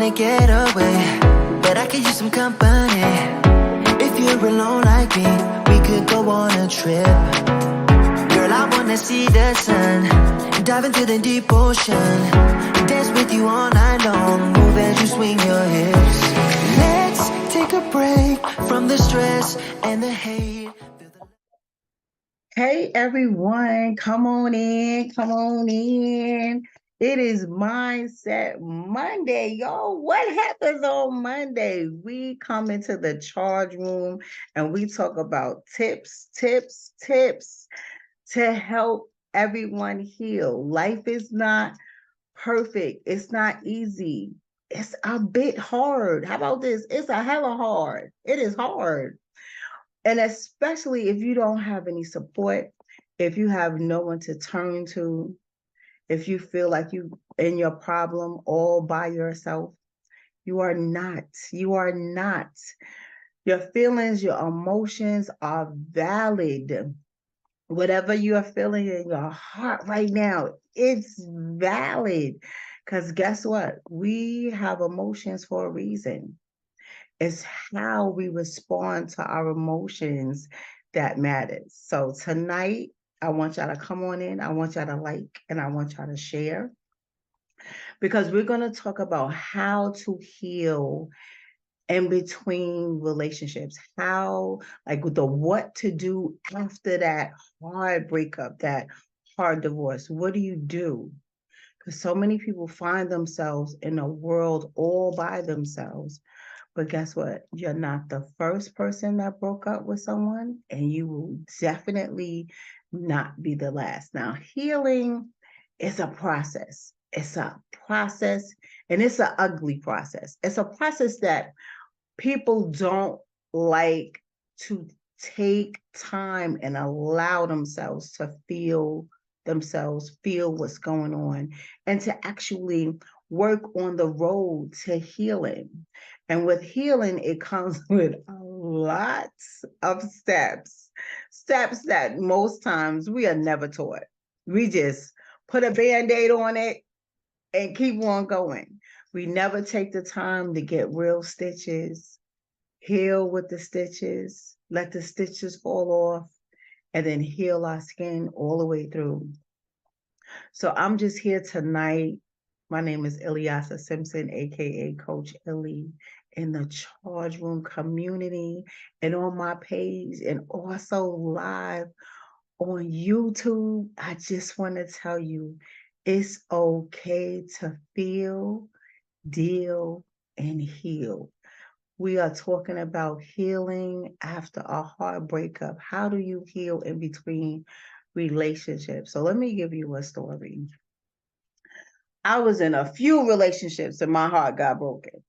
wanna get away, but I could use some company. If you're alone like me, we could go on a trip. Girl, I wanna see the sun, dive into the deep ocean, dance with you all night long, move as you swing your hips. Let's take a break from the stress and the hate. Hey everyone, come on in, come on in. It is Mindset Monday, y'all. What happens on Monday? We come into the charge room and we talk about tips to help everyone heal. Life is not perfect. It's not easy. It's a bit hard. How about this? It's a hella hard. It is hard. And especially if you don't have any support, if you have no one to turn to, if you feel like you in your problem all by yourself, you are not. You are not. Your feelings, your emotions are valid. Whatever you are feeling in your heart right now, it's valid. Because guess what? We have emotions for a reason. It's how we respond to our emotions that matters. So tonight, I want y'all to come on in. I want y'all to like, and I want y'all to share, because we're going to talk about how to heal in between relationships, how, like the what to do after that hard breakup, that hard divorce. What do you do? Because so many people find themselves in a world all by themselves. But guess what? You're not the first person that broke up with someone, and you will definitely not be the last. Now, healing is a process. It's a process, and it's an ugly process. It's a process that people don't like to take time and allow themselves to feel themselves, feel what's going on, and to actually work on the road to healing. And with healing, it comes with a lot of steps that most times we are never taught. We just put a Band-Aid on it and keep on going. We never take the time to get real stitches, heal with the stitches, let the stitches fall off, and then heal our skin all the way through. So I'm just here tonight. My name is Ilyasa Simpson, aka Coach Illy, in the Charge Room community and on my page, and also live on YouTube. I just want to tell you, it's okay to feel, deal, and heal. We are talking about healing after a hard breakup. How do you heal in between relationships? So let me give you a story. I was in a few relationships and my heart got broken.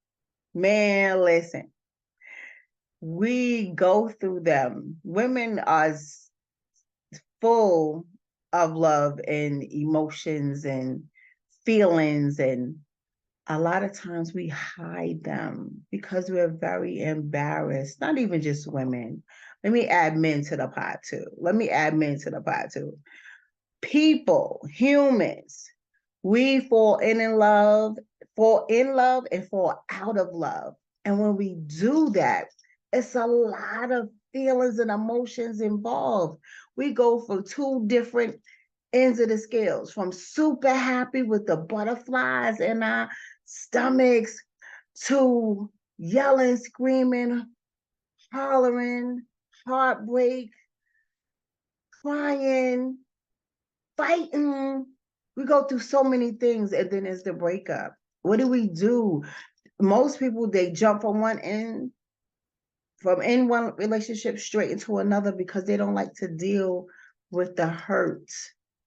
Man, listen, we go through them. Women are full of love and emotions and feelings, and a lot of times we hide them because we're very embarrassed. Not even just women. Let me add men to the pot too. People, humans, we fall in love and fall out of love. And when we do that, it's a lot of feelings and emotions involved. We go for two different ends of the scales, from super happy with the butterflies in our stomachs to yelling, screaming, hollering, heartbreak, crying, fighting. We go through so many things, and then it's the breakup. What do? Most people, they jump from one relationship straight into another because they don't like to deal with the hurt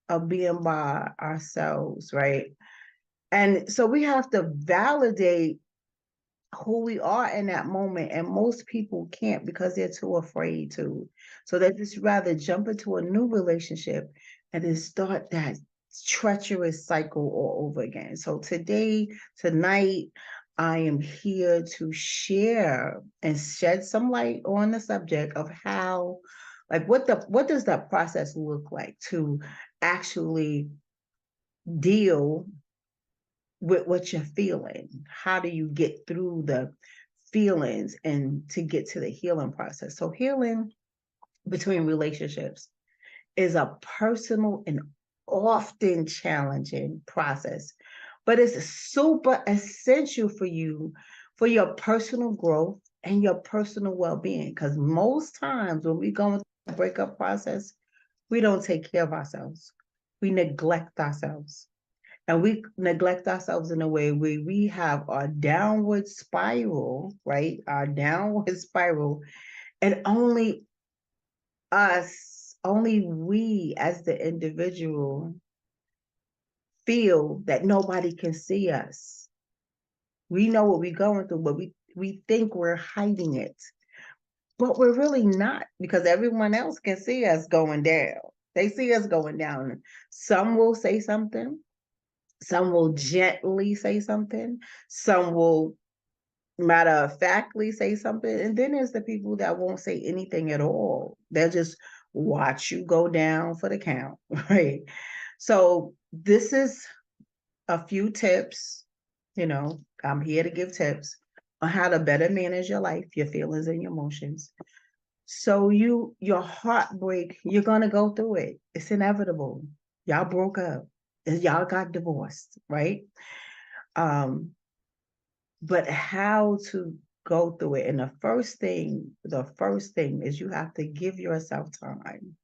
of being by ourselves, right? And so we have to validate who we are in that moment, and most people can't because they're too afraid to. So they just rather jump into a new relationship and then start that treacherous cycle all over again. So tonight, I am here to share and shed some light on the subject of how, like, what does that process look like to actually deal with what you're feeling. How do you get through the feelings and to get to the healing process? So healing between relationships is a personal and often challenging process, but it's super essential for you for your personal growth and your personal well-being. Because most times when we go into the breakup process, we don't take care of ourselves. We neglect ourselves. And we neglect ourselves in a way where we have our downward spiral, right? Our downward spiral, and only we as the individual feel that nobody can see us. We know what we're going through, but we think we're hiding it. But we're really not, because everyone else can see us going down. They see us going down. Some will say something, some will gently say something, some will matter of factly say something, and then there's the people that won't say anything at all. They'll just watch you go down for the count, right? So this is a few tips. I'm here to give tips on how to better manage your life, your feelings, and your emotions. So your heartbreak, you're gonna go through it. It's inevitable. Y'all broke up. Y'all got divorced, right? Um, but how to go through it. And the first thing is you have to give yourself time.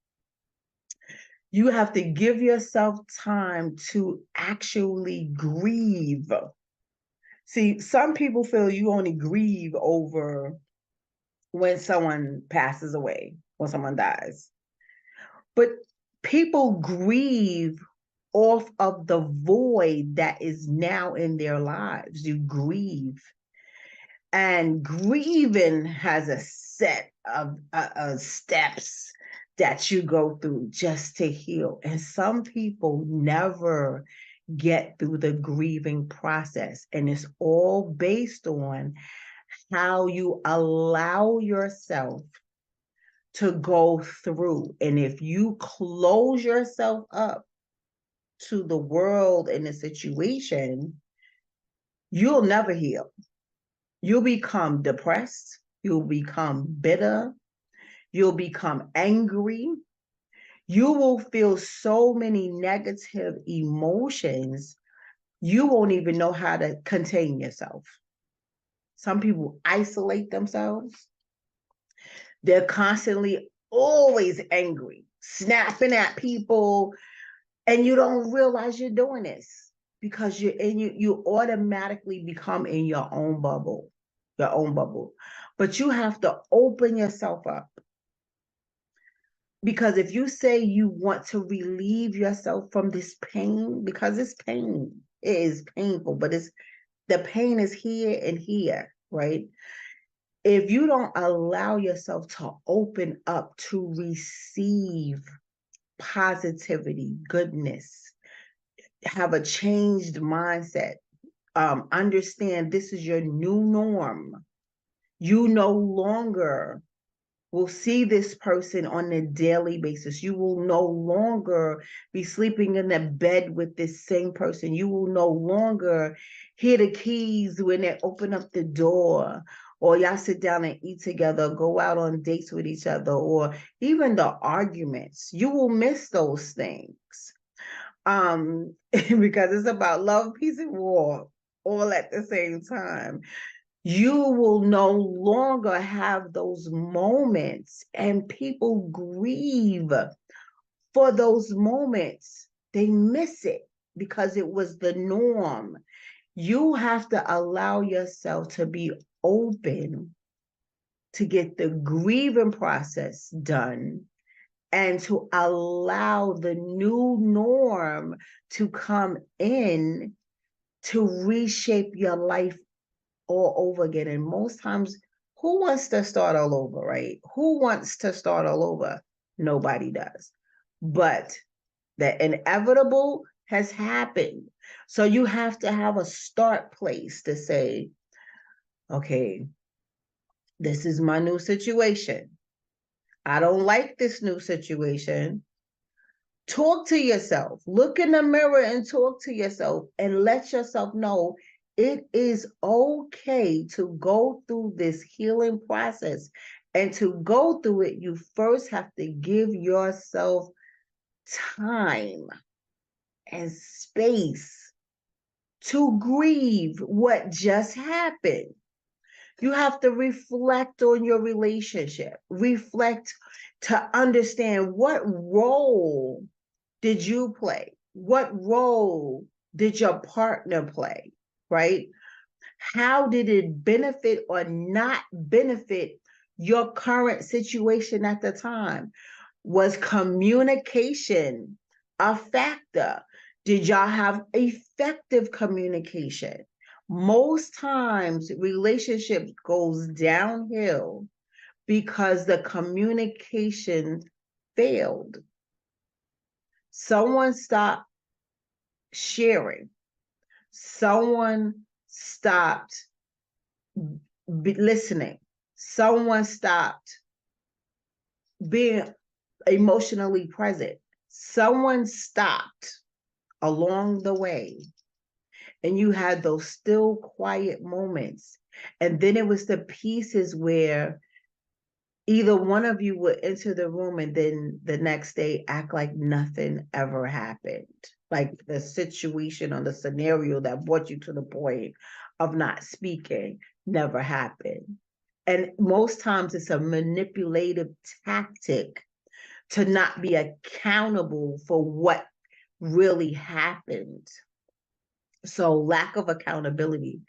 You have to give yourself time to actually grieve. See, some people feel you only grieve over when someone passes away, when someone dies. But people grieve off of the void that is now in their lives. You grieve. And grieving has a set of steps that you go through just to heal. And some people never get through the grieving process. And it's all based on how you allow yourself to go through. And if you close yourself up to the world and the situation, you'll never heal. You'll become depressed. You'll become bitter. You'll become angry. You will feel so many negative emotions, you won't even know how to contain yourself. Some people isolate themselves. They're constantly always angry, snapping at people, and you don't realize you're doing this because you automatically become in your own bubble. But you have to open yourself up, because if you say you want to relieve yourself from this pain, because it's pain, it is painful, but the pain is here and here, right? If you don't allow yourself to open up to receive positivity, goodness, have a changed mindset, understand this is your new norm. You no longer will see this person on a daily basis. You will no longer be sleeping in the bed with this same person. You will no longer hear the keys when they open up the door, or y'all sit down and eat together, go out on dates with each other, or even the arguments. You will miss those things. Because it's about love, peace, and war all at the same time. You will no longer have those moments, and people grieve for those moments. They miss it because it was the norm. You have to allow yourself to be open to get the grieving process done and to allow the new norm to come in to reshape your life all over again. And most times, who wants to start all over, right? Who wants to start all over? Nobody does. But the inevitable has happened. So you have to have a start place to say, okay, this is my new situation. I don't like this new situation, Talk to yourself. Look in the mirror and talk to yourself and let yourself know it is okay to go through this healing process. And to go through it, you first have to give yourself time and space to grieve what just happened. You have to reflect on your relationship, reflect to understand what role did you play? What role did your partner play? Right? How did it benefit or not benefit your current situation at the time? Was communication a factor? Did y'all have effective communication? Most times relationships goes downhill because the communication failed. Someone stopped sharing. Someone stopped listening. Someone stopped being emotionally present. Someone stopped along the way, and you had those still quiet moments. And then it was the pieces where either one of you would enter the room and then the next day act like nothing ever happened. Like the situation or the scenario that brought you to the point of not speaking never happened. And most times it's a manipulative tactic to not be accountable for what really happened. So, lack of accountability,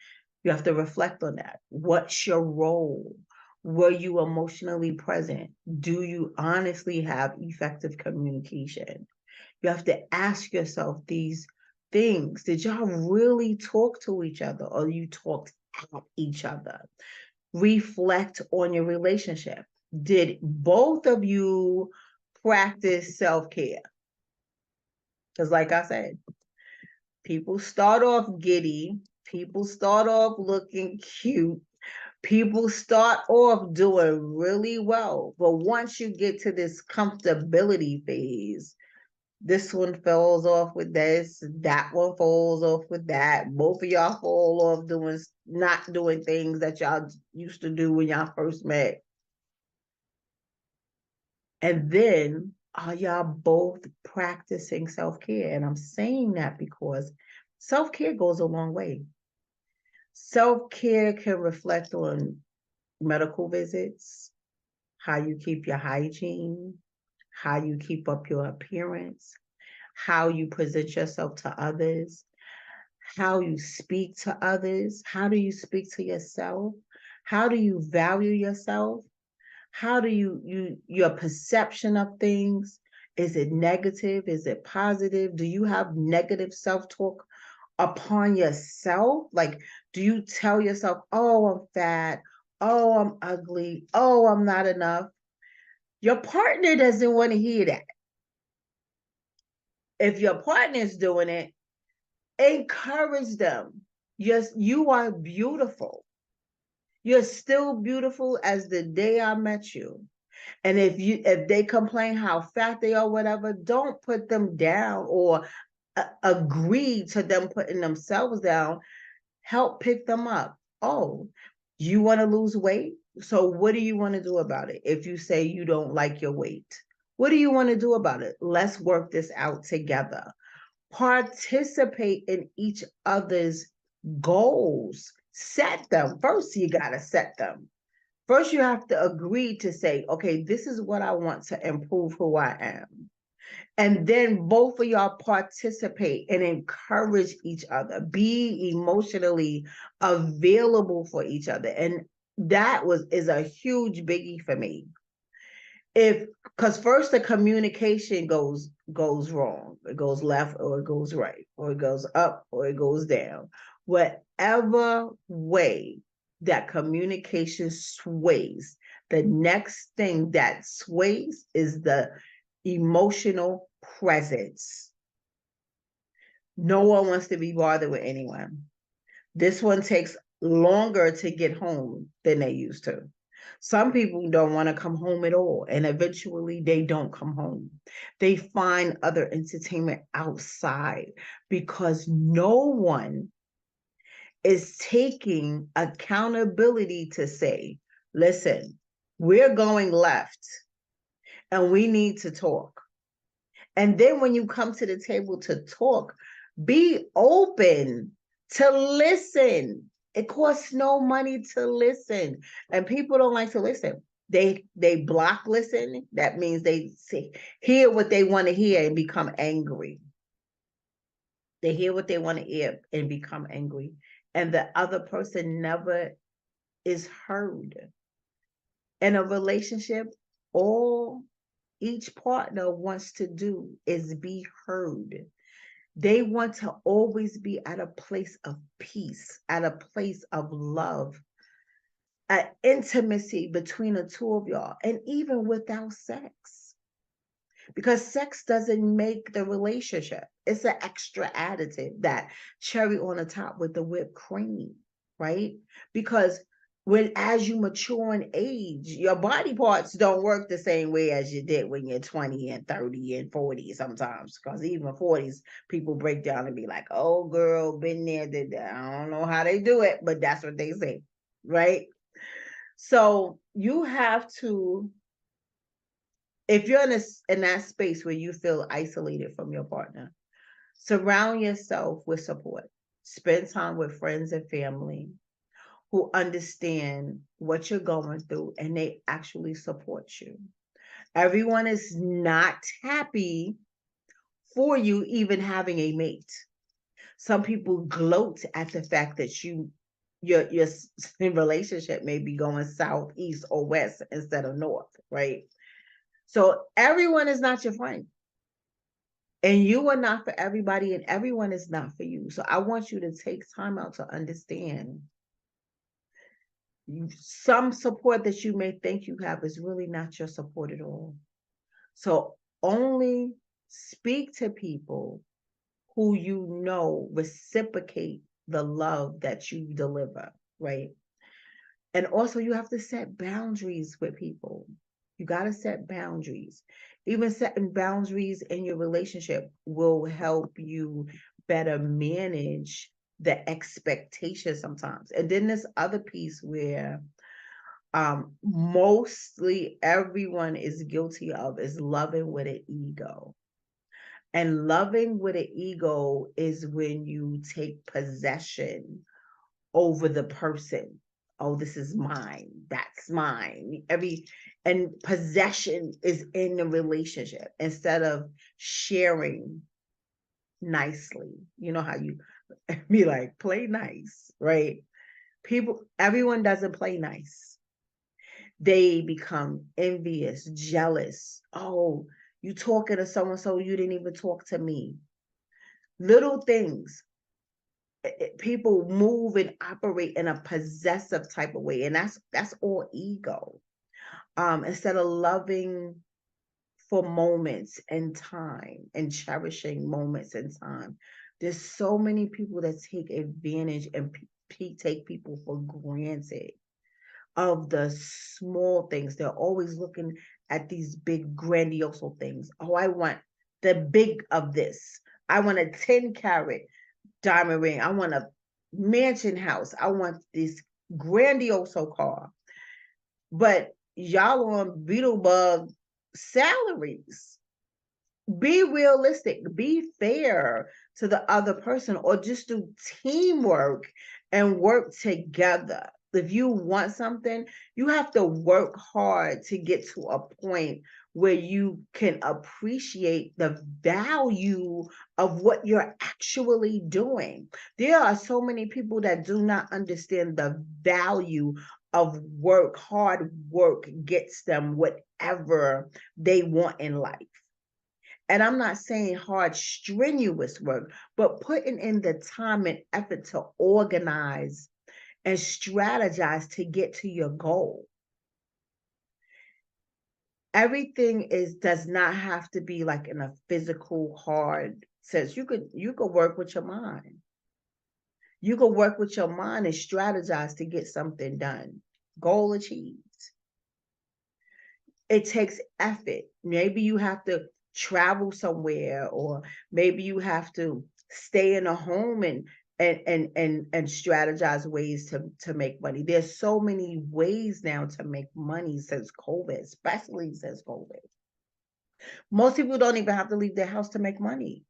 you have to reflect on that. What's your role? Were you emotionally present? Do you honestly have effective communication? You have to ask yourself these things. Did y'all really talk to each other or you talked at each other? Reflect on your relationship. Did both of you practice self-care? Because, like I said, people start off giddy, people start off looking cute, people start off doing really well. But once you get to this comfortability phase, this one falls off with this, that one falls off with that. Both of y'all fall off doing not doing things that y'all used to do when y'all first met. And then are y'all both practicing self-care? And I'm saying that because self-care goes a long way. Self-care can reflect on medical visits, how you keep your hygiene, how you keep up your appearance, how you present yourself to others, how you speak to others, how do you speak to yourself, how do you value yourself, how do your perception of things, is it negative, is it positive, do you have negative self-talk upon yourself? Like, do you tell yourself, oh, I'm fat, oh, I'm ugly, oh, I'm not enough? Your partner doesn't want to hear that. If your partner's doing it, encourage them. Yes, you are beautiful. You're still beautiful as the day I met you. And if they complain how fat they are, whatever, don't put them down or agree to them putting themselves down. Help pick them up. Oh, you want to lose weight? So what do you want to do about it? If you say you don't like your weight, what do you want to do about it? Let's work this out together. Participate in each other's goals. Set them. First, you got to set them. First, you have to agree to say, okay, this is what I want to improve who I am. And then both of y'all participate and encourage each other. Be emotionally available for each other. And that is a huge biggie for me. Because first the communication goes wrong, it goes left or it goes right, or it goes up or it goes down. Whatever way that communication sways, the next thing that sways is the emotional presence. No one wants to be bothered with anyone. This one takes longer to get home than they used to. Some people don't want to come home at all, and eventually they don't come home. They find other entertainment outside because no one is taking accountability to say, listen, we're going left and we need to talk. And then when you come to the table to talk, be open to listen. It costs no money to listen. And people don't like to listen. They block listen. That means they hear what they want to hear and become angry. They hear what they want to hear and become angry. And the other person never is heard. In a relationship, all each partner wants to do is be heard. They want to always be at a place of peace, at a place of love, an intimacy between the two of y'all, and even without sex. Because sex doesn't make the relationship. It's an extra additive, that cherry on the top with the whipped cream, right? Because as you mature in age, your body parts don't work the same way as you did when you're 20 and 30 and 40 sometimes. Because even 40s, people break down and be like, oh, girl, been there, did that. I don't know how they do it, but that's what they say, right? So you have to, if you're in that space where you feel isolated from your partner, surround yourself with support. Spend time with friends and family who understand what you're going through and they actually support you. Everyone is not happy for you even having a mate. Some people gloat at the fact that your relationship may be going south, east, or west instead of north, right? So everyone is not your friend. And you are not for everybody, and everyone is not for you. So I want you to take time out to understand some support that you may think you have is really not your support at all. So only speak to people who you know reciprocate the love that you deliver, right? And also you have to set boundaries with people. You got to set boundaries. Even setting boundaries in your relationship will help you better manage the expectations sometimes. And then this other piece where mostly everyone is guilty of is loving with an ego. And loving with an ego is when you take possession over the person. Oh, this is mine. That's mine. And possession is in the relationship instead of sharing nicely. You know how you be like, play nice, right? Everyone doesn't play nice. They become envious, jealous. Oh, you talking to someone, so you didn't even talk to me. Little things. People move and operate in a possessive type of way, and that's all ego. Instead of loving for moments and time and cherishing moments and time, there's so many people that take advantage and take people for granted of the small things. They're always looking at these big grandiose things. Oh, I want the big of this. I want a 10-carat diamond ring. I want a mansion house. I want this grandiose car. But y'all on Beetlebug salaries. Be realistic. Be fair to the other person, or just do teamwork and work together. If you want something, you have to work hard to get to a point where you can appreciate the value of what you're actually doing. There are so many people that do not understand the value of work. Hard work gets them whatever they want in life. And I'm not saying hard, strenuous work, but putting in the time and effort to organize and strategize to get to your goal. Everything does not have to be like in a physical hard sense. You could work with your mind. You could work with your mind and strategize to get something done. Goal achieved. It takes effort. Maybe you have to travel somewhere, or maybe you have to stay in a home and strategize ways to make money. There's so many ways now to make money since COVID, especially since COVID. Most people don't even have to leave their house to make money.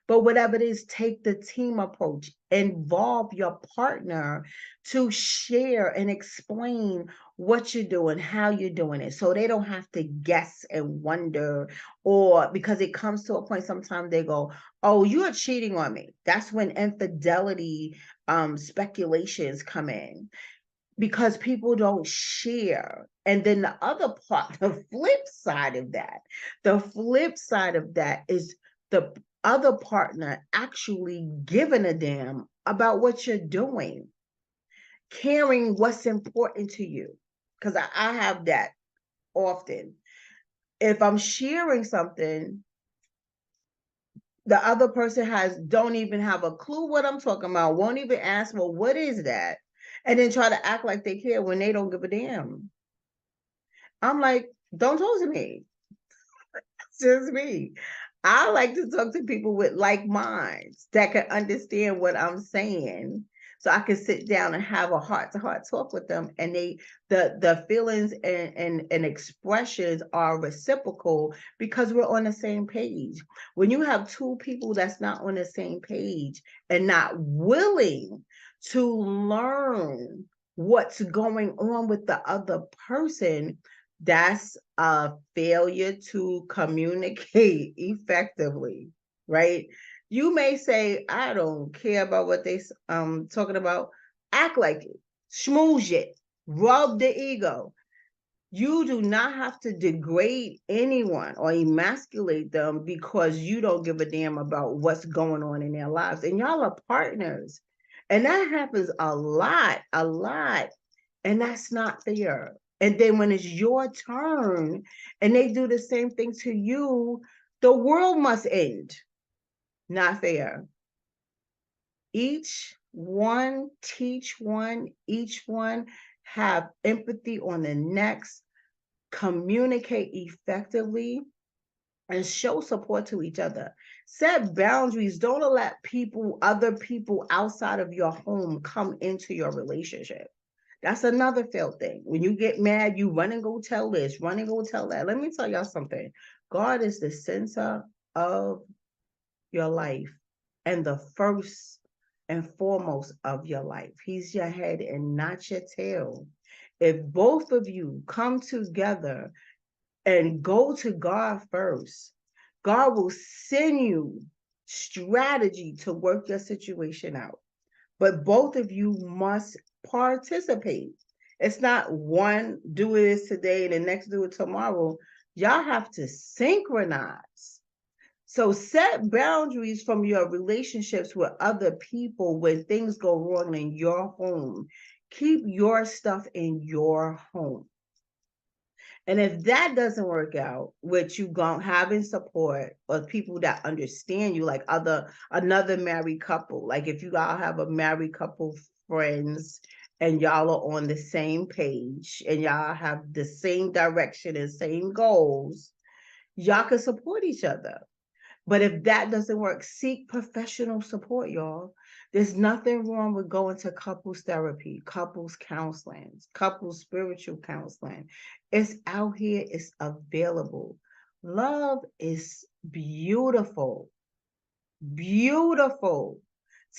But whatever it is, take the team approach, involve your partner to share and explain what you're doing, how you're doing it, so they don't have to guess and wonder. Or because it comes to a point, sometimes they go, oh, you're cheating on me. That's when infidelity speculations come in, because people don't share. And then the other part, the flip side of that is the other partner actually giving a damn about what you're doing, caring what's important to you. Because I have that often. If I'm sharing something, the other person don't even have a clue what I'm talking about, won't even ask, well, what is that? And then try to act like they care when they don't give a damn. I'm like, don't talk to me. It's just me. I like to talk to people with like minds that can understand what I'm saying. So I can sit down and have a heart to heart talk with them. And the feelings and expressions are reciprocal because we're on the same page. When you have two people that's not on the same page and not willing to learn what's going on with the other person, that's a failure to communicate effectively, right? You may say, I don't care about what they talking about. Act like it, schmooze it, rub the ego. You do not have to degrade anyone or emasculate them because you don't give a damn about what's going on in their lives. And y'all are partners. And that happens a lot, a lot. And that's not fair. And then when it's your turn and they do the same thing to you, the world must end. Not fair. Each one teach one, each one have empathy on the next, communicate effectively, and show support to each other. Set boundaries. Don't let other people outside of your home come into your relationship. That's another failed thing. When you get mad, you run and go tell this, run and go tell that. Let me tell y'all something. God is the center of your life and the first and foremost of your life. He's your head and not your tail. If both of you come together and go to God first, God will send you strategy to work your situation out. But both of you must participate. It's not one do this today and the next do it tomorrow. Y'all have to synchronize. So set boundaries from your relationships with other people when things go wrong in your home. Keep your stuff in your home. And if that doesn't work out, with you having support or people that understand you, like another married couple, like if you all have a married couple friends and y'all are on the same page and y'all have the same direction and same goals, y'all can support each other. But if that doesn't work, seek professional support, y'all. There's nothing wrong with going to couples therapy, couples counseling, couples spiritual counseling. It's out here, it's available. Love is beautiful, beautiful.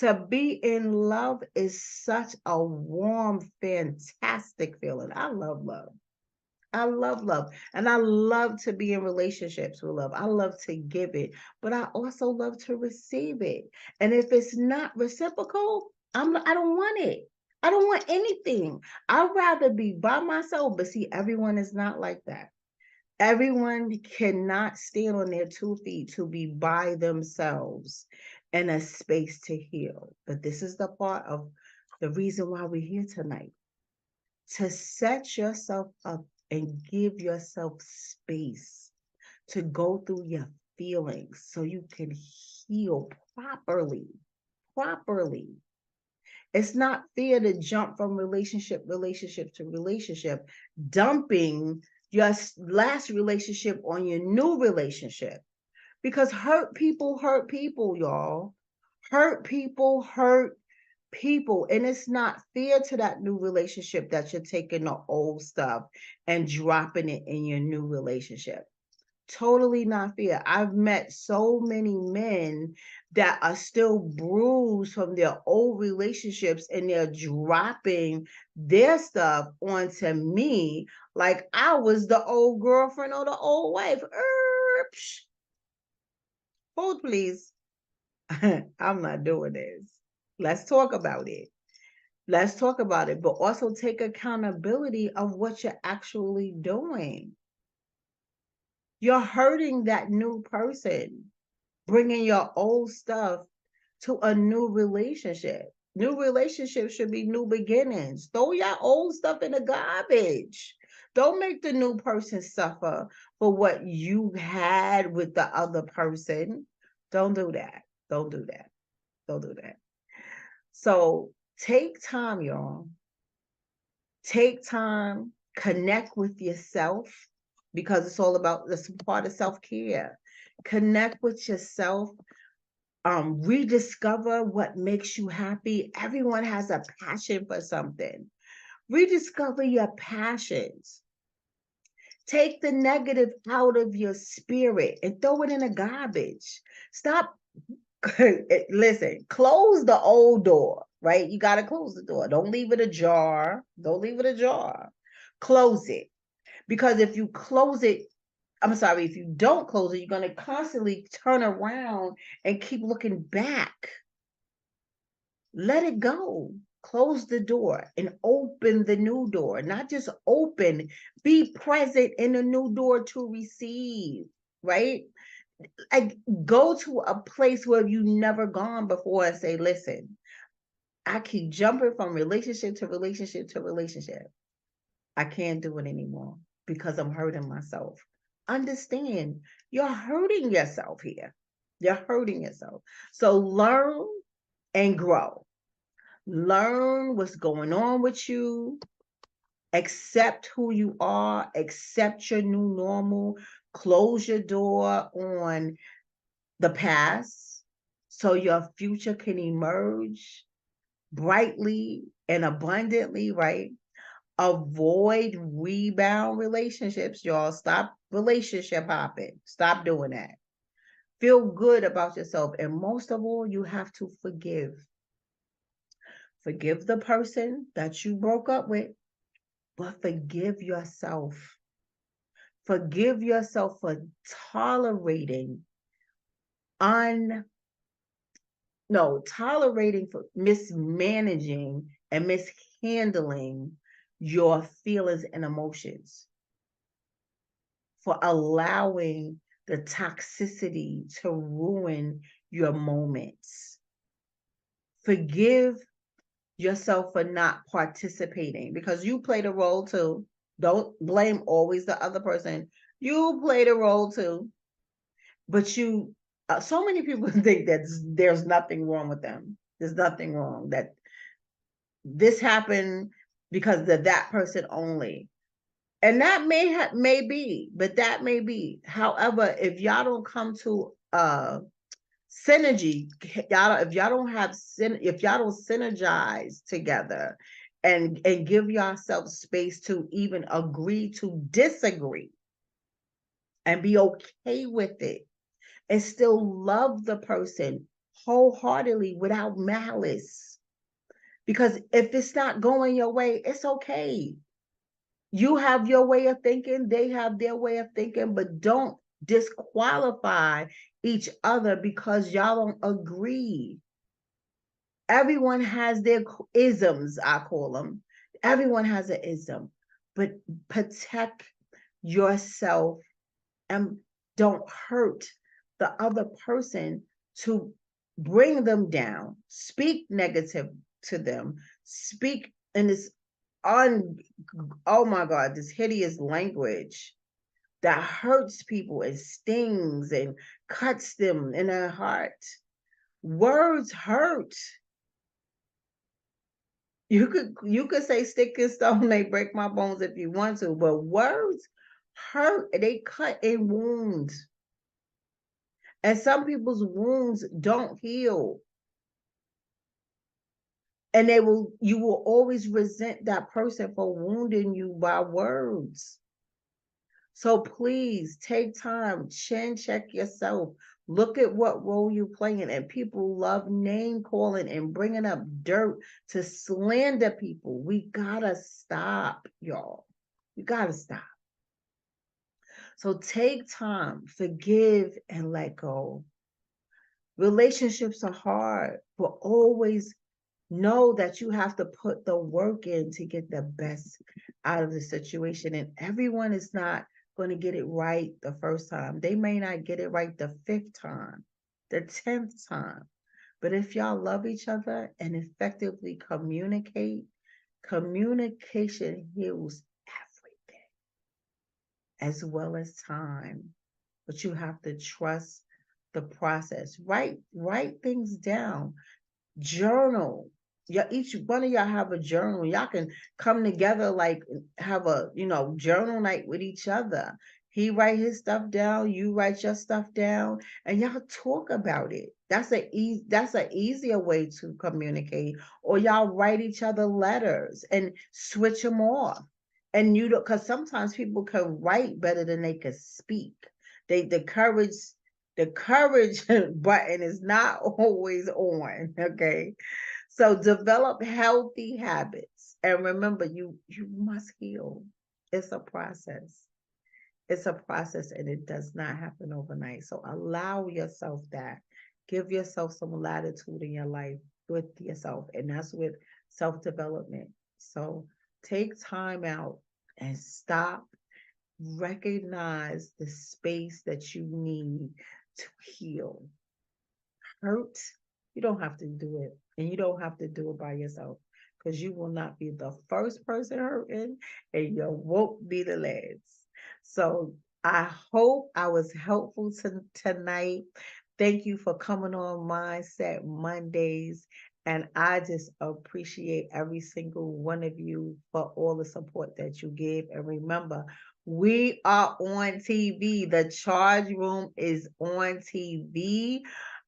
To be in love is such a warm, fantastic feeling. I love love. I love love. And I love to be in relationships with love. I love to give it, but I also love to receive it. And if it's not reciprocal, I don't want it. I don't want anything. I'd rather be by myself. But see, everyone is not like that. Everyone cannot stand on their 2 feet to be by themselves in a space to heal. But this is the part of the reason why we're here tonight, to set yourself up and give yourself space to go through your feelings so you can heal properly. Properly. It's not fair to jump from relationship to relationship, dumping your last relationship on your new relationship. Because hurt people, y'all. Hurt people hurt people. And it's not fair to that new relationship that you're taking the old stuff and dropping it in your new relationship. Totally not fair. I've met so many men that are still bruised from their old relationships and they're dropping their stuff onto me like I was the old girlfriend or the old wife. Hold, please. I'm not doing this. Let's talk about it. Let's talk about it, but also take accountability of what you're actually doing. You're hurting that new person, bringing your old stuff to a new relationship. New relationships should be new beginnings. Throw your old stuff in the garbage. Don't make the new person suffer for what you had with the other person. Don't do that. Don't do that. Don't do that. So take time, y'all. Take time, connect with yourself because it's all about this part of self-care. Connect with yourself, rediscover what makes you happy. Everyone has a passion for something. Rediscover your passions. Take the negative out of your spirit and throw it in the garbage. Stop. Listen, close the old door, right? You got to close the door. Don't leave it ajar. Don't leave it ajar. Close it. Because if you close it, I'm sorry, if you don't close it, you're going to constantly turn around and keep looking back. Let it go. Close the door and open the new door. Not just open, be present in the new door to receive, right? Like go to a place where you've never gone before and say, listen, I keep jumping from relationship to relationship to relationship. I can't do it anymore because I'm hurting myself. Understand, you're hurting yourself here. You're hurting yourself. So learn and grow. Learn what's going on with you. Accept who you are. Accept your new normal. Close your door on the past so your future can emerge brightly and abundantly, right? Avoid rebound relationships, y'all. Stop relationship hopping. Stop doing that. Feel good about yourself. And most of all, you have to forgive. Forgive the person that you broke up with, but forgive yourself. Forgive yourself for tolerating tolerating for mismanaging and mishandling your feelings and emotions, for allowing the toxicity to ruin your moments. Forgive yourself for not participating because you played a role too. Don't blame always the other person. You played a role too, but you so many people think that there's nothing wrong with them. There's nothing wrong, that this happened because of that person only. And that may be, but that may be. However, if y'all don't come to synergy, if y'all don't synergize together and give yourself space to even agree to disagree and be okay with it and still love the person wholeheartedly without malice. Because if it's not going your way, it's okay. You have your way of thinking, they have their way of thinking, but don't disqualify each other because y'all don't agree. Everyone has their isms, I call them. Everyone has an ism, but protect yourself and don't hurt the other person to bring them down. Speak negative to them. Speak in this oh my God, this hideous language that hurts people and stings and cuts them in their heart. Words hurt. You could say stick and stone may break my bones if you want to, but words hurt, they cut in wounds. And some people's wounds don't heal. And you will always resent that person for wounding you by words. So please take time, chin check yourself. Look at what role you're playing. And people love name calling and bringing up dirt to slander people. We gotta stop, y'all. We gotta stop. So take time, forgive, and let go. Relationships are hard, but always know that you have to put the work in to get the best out of the situation. And everyone is not going to get it right the first time. They may not get it right the 5th time, the 10th time. But if y'all love each other and effectively communicate, communication heals everything, as well as time. But you have to trust the process. Write things down. Journal. Yeah, each one of y'all have a journal. Y'all can come together, like have a journal night with each other. He write his stuff down, you write your stuff down, and y'all talk about it. That's an easier way to communicate. Or y'all write each other letters and switch them off. And you don't, because sometimes people can write better than they can speak. The courage button is not always on. Okay. So develop healthy habits. And remember, you must heal. It's a process. It's a process, and it does not happen overnight. So allow yourself that. Give yourself some latitude in your life with yourself. And that's with self-development. So take time out and stop. Recognize the space that you need to heal. Hurt, you don't have to do it. And you don't have to do it by yourself, because you will not be the first person hurting, and you won't be the last. So I hope I was helpful tonight. Thank you for coming on Mindset Mondays. And I just appreciate every single one of you for all the support that you give. And remember, we are on TV. The Charge Room is on TV.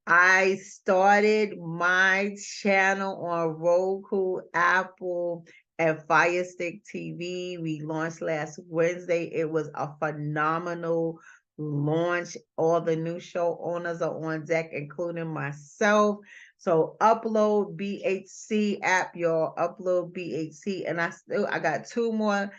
I started my channel on Roku, Apple, and Fire Stick TV. We launched last Wednesday. It was a phenomenal launch. All the new show owners are on deck, including myself. So upload BHC app, y'all. Upload BHC. And I got 2 more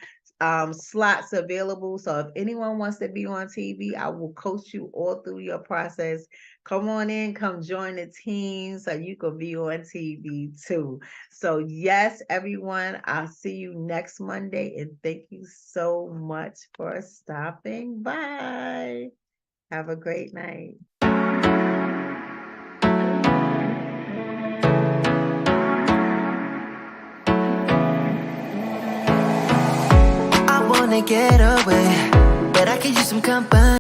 slots available. So if anyone wants to be on TV, I will coach you all through your process. Come on in, come join the team so you can be on TV too. So yes, everyone, I'll see you next Monday, and thank you so much for stopping by. Have a great night. I wanna get away, but I could use some company.